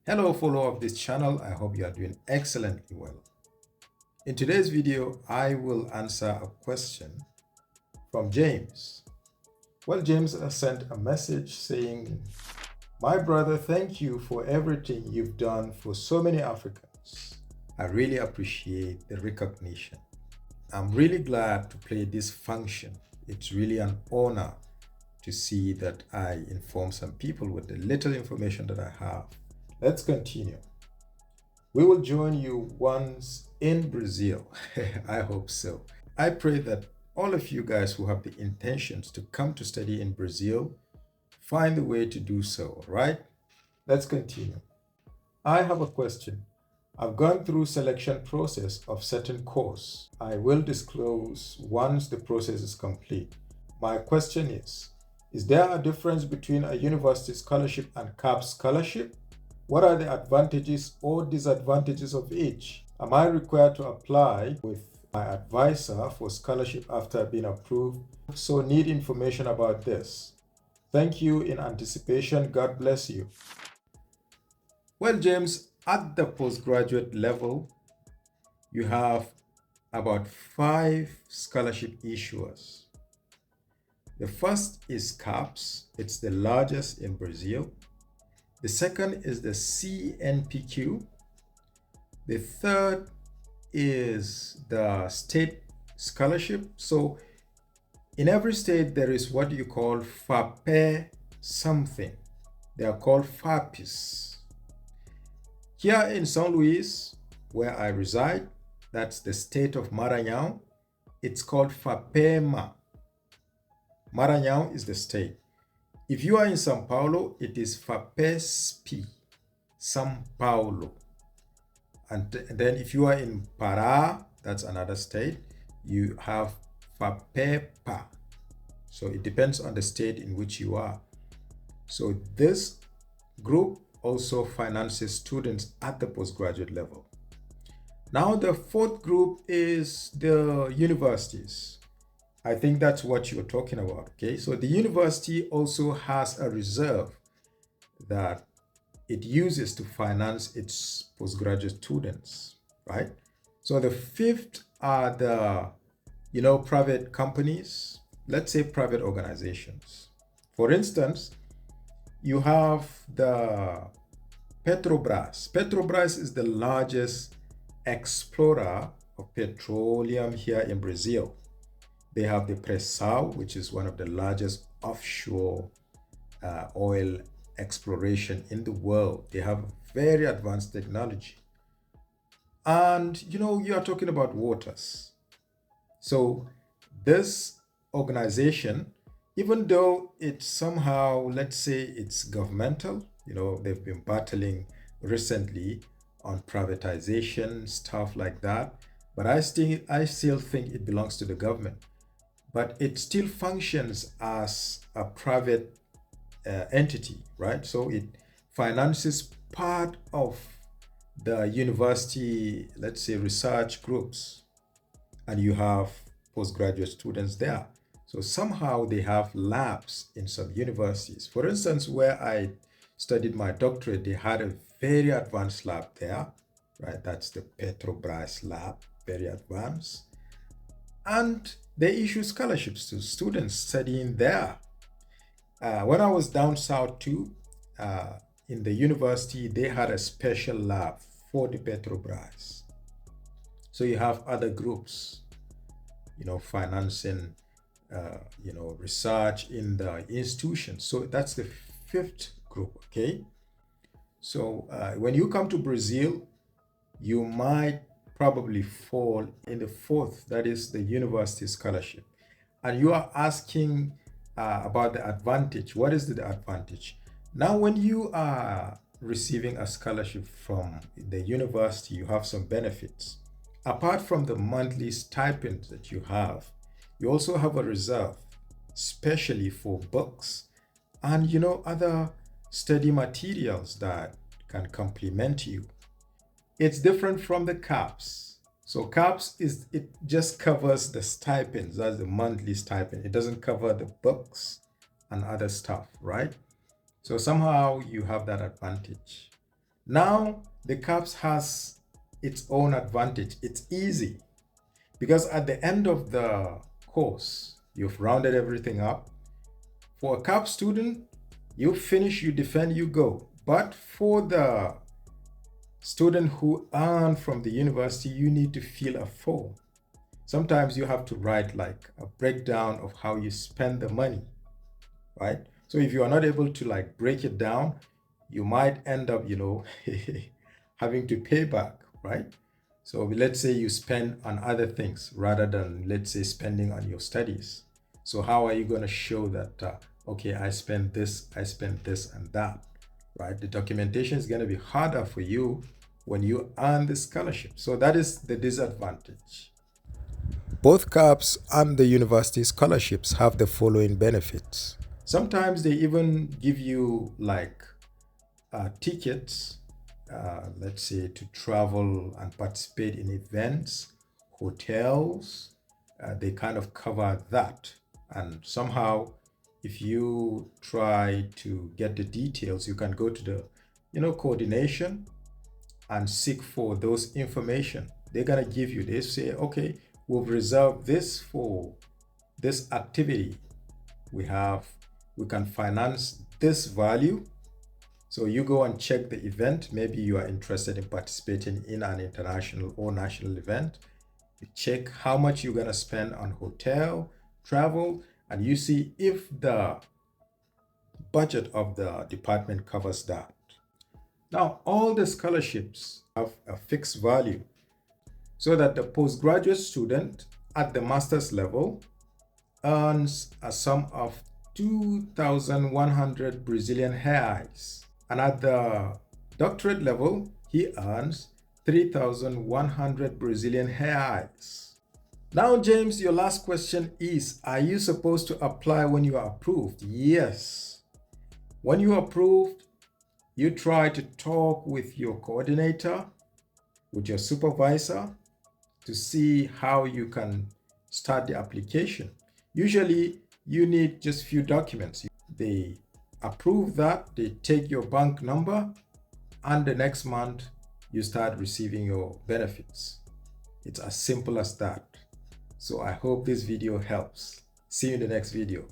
Hello, follower of this channel. I hope you are doing excellently well. In today's video, I will answer a question from James. Well, James has sent a message saying, "My brother, thank you for everything you've done for so many Africans. I really appreciate the recognition. I'm really glad to play this function. It's really an honor to see that I inform some people with the little information that I have. Let's continue. We will join you once in Brazil." I hope so. I pray that all of you guys who have the intentions to come to study in Brazil find the way to do so, right? Let's continue. I have a question. I've gone through selection process of certain course. I will disclose once the process is complete. My question is there a difference between a university scholarship and CAPES scholarship? What are the advantages or disadvantages of each? Am I required to apply with my advisor for scholarship after being approved? So need information about this. Thank you in anticipation. God bless you. Well, James, at the postgraduate level, you have about 5 scholarship issuers. The first is CAPES. It's the largest in Brazil. The second is the CNPQ. The third is the state scholarship. So in every state, there is what you call FAPE something. They are called FAPES. Here in São Luís, where I reside, that's the state of Maranhão, it's called FAPEMA. Maranhão is the state. If you are in São Paulo, it is FAPESP, São Paulo. And then if you are in Pará, that's another state, you have FAPEPA. So it depends on the state in which you are. So this group also finances students at the postgraduate level. Now the fourth group is the universities. I think that's what you're talking about, okay? So the university also has a reserve that it uses to finance its postgraduate students, right? So the fifth are the, private companies, let's say private organizations. For instance, you have the Petrobras. Petrobras is the largest explorer of petroleum here in Brazil. They have the Pré-Sal, which is one of the largest offshore oil exploration in the world. They have very advanced technology. And, you are talking about waters. So this organization, even though it's somehow, let's say it's governmental, they've been battling recently on privatization, stuff like that. But I still think it belongs to the government. But it still functions as a private entity, right? So it finances part of the university, let's say, research groups, and you have postgraduate students there. So somehow they have labs in some universities. For instance, where I studied my doctorate, they had a very advanced lab there, right? That's the Petrobras lab, very advanced. And they issue scholarships to students studying there. When I was down south too, in the university, they had a special lab for the Petrobras. So you have other groups, financing, research in the institutions. So that's the fifth group, okay? So when you come to Brazil, you might probably fall in the fourth, that is the university scholarship. And you are asking about the advantage. What is the advantage? Now, when you are receiving a scholarship from the university, you have some benefits. Apart from the monthly stipend that you have, you also have a reserve, especially for books and, other study materials that can complement you. It's different from the CAPES. So CAPES it just covers the stipends, that's the monthly stipend. It doesn't cover the books and other stuff, right? So somehow you have that advantage. Now, the CAPES has its own advantage. It's easy because at the end of the course, you've rounded everything up. For a CAPES student, you finish, you defend, you go. But for the student who earn from the university, you need to fill a form. Sometimes you have to write like a breakdown of how you spend the money, right? So if you are not able to like break it down, you might end up, having to pay back, right? So let's say you spend on other things rather than, let's say, spending on your studies. So how are you going to show that, okay, I spent this, and that, right? The documentation is going to be harder for you when you earn the scholarship. So that is the disadvantage. Both CAPS and the university scholarships have the following benefits. Sometimes they even give you like tickets, let's say to travel and participate in events, hotels. They kind of cover that. And somehow, if you try to get the details, you can go to the, coordination and seek for those information. They're gonna give you, they say, okay, we've reserved this for this activity. We can finance this value. So you go and check the event. Maybe you are interested in participating in an international or national event. You check how much you're gonna spend on hotel, travel, and you see if the budget of the department covers that. Now, all the scholarships have a fixed value so that the postgraduate student at the master's level earns a sum of 2,100 Brazilian reais. And at the doctorate level, he earns 3,100 Brazilian reais. Now, James, your last question is, are you supposed to apply when you are approved? Yes. When you are approved, you try to talk with your coordinator, with your supervisor, to see how you can start the application. Usually, you need just few documents. They approve that, they take your bank number, and the next month, you start receiving your benefits. It's as simple as that. So I hope this video helps. See you in the next video.